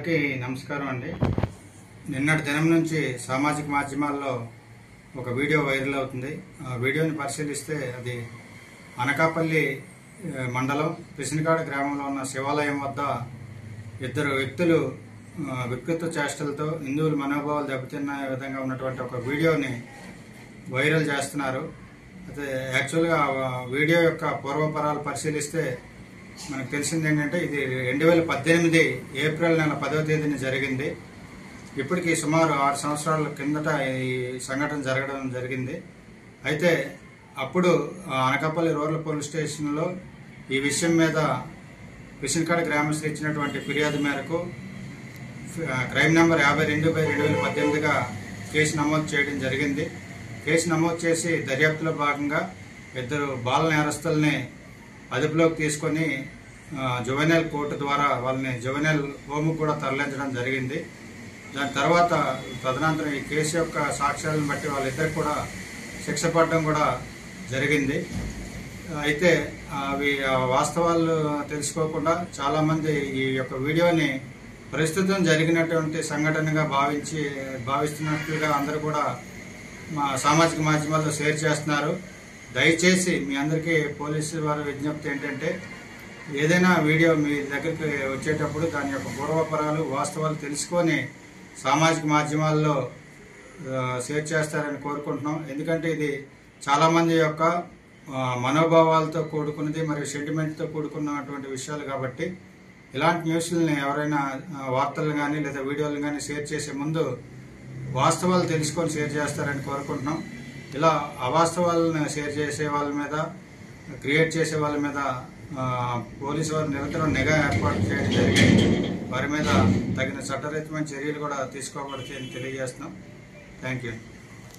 అందరికీ నమస్కారం అండి. నిన్నటి దినం నుంచి సామాజిక మాధ్యమాల్లో ఒక వీడియో వైరల్ అవుతుంది. ఆ వీడియోని పరిశీలిస్తే అది అనకాపల్లి మండలం పిసినకాడ గ్రామంలో ఉన్న శివాలయం వద్ద ఇద్దరు వ్యక్తులు వికృత చేష్టలతో హిందువుల మనోభావాలు దెబ్బతిన్న విధంగా ఉన్నటువంటి ఒక వీడియోని వైరల్ చేస్తున్నారు. అయితే యాక్చువల్గా వీడియో యొక్క పూర్వపరాలు పరిశీలిస్తే మనకు తెలిసింది ఏంటంటే ఇది 2018 ఏప్రిల్ నెల 10వ తేదీన జరిగింది. ఇప్పటికి సుమారు 6 సంవత్సరాల కిందట ఈ సంఘటన జరగడం జరిగింది. అయితే అప్పుడు అనకాపల్లి రూరల్ పోలీస్ స్టేషన్లో ఈ విషయం మీద పిసినకాడ గ్రామస్తులు ఇచ్చినటువంటి ఫిర్యాదు మేరకు క్రైమ్ నెంబర్ 52/2018గా కేసు నమోదు చేయడం జరిగింది. కేసు నమోదు చేసి దర్యాప్తులో భాగంగా ఇద్దరు బాల నేరస్తుల్ని అదుపులోకి తీసుకొని జువెనైల్ కోర్టు ద్వారా వాళ్ళని జువెనైల్ హోమ్కు కూడా తరలించడం జరిగింది. దాని తర్వాత తదనంతరం ఈ కేసు యొక్క సాక్ష్యాలను బట్టి వాళ్ళిద్దరికి కూడా శిక్ష పడడం కూడా జరిగింది. అయితే అవి వాస్తవాలు తెలుసుకోకుండా చాలామంది ఈ యొక్క వీడియోని ప్రస్తుతం జరిగినటువంటి సంఘటనగా భావిస్తున్నట్లుగా అందరూ కూడా మా సామాజిక మాధ్యమాల్లో షేర్ చేస్తున్నారు. దయచేసి మీ అందరికీ పోలీసు వారి విజ్ఞప్తి ఏంటంటే ఏదైనా వీడియో మీ దగ్గరికి వచ్చేటప్పుడు దాని యొక్క పూర్వపరాలు వాస్తవాలు తెలుసుకొని సామాజిక మాధ్యమాల్లో షేర్ చేస్తారని కోరుకుంటున్నాం. ఎందుకంటే ఇది చాలామంది యొక్క మనోభావాలతో కూడుకున్నది మరియు సెంటిమెంట్తో కూడుకున్నటువంటి విషయాలు కాబట్టి ఇలాంటి న్యూస్లని ఎవరైనా వార్తలు కానీ లేదా వీడియోలు కానీ షేర్ చేసే ముందు వాస్తవాలు తెలుసుకొని షేర్ చేస్తారని కోరుకుంటున్నాం. ఇలా అవాస్తవాలను షేర్ చేసే వాళ్ళ మీద క్రియేట్ చేసే వాళ్ళ మీద పోలీసు వారు నిరంతరం నిఘా ఏర్పాటు చేయడం జరిగింది. వారి మీద తగిన చట్టరీత్యమైన చర్యలు కూడా తీసుకోబడతాయని తెలియజేస్తున్నాం. Thank you.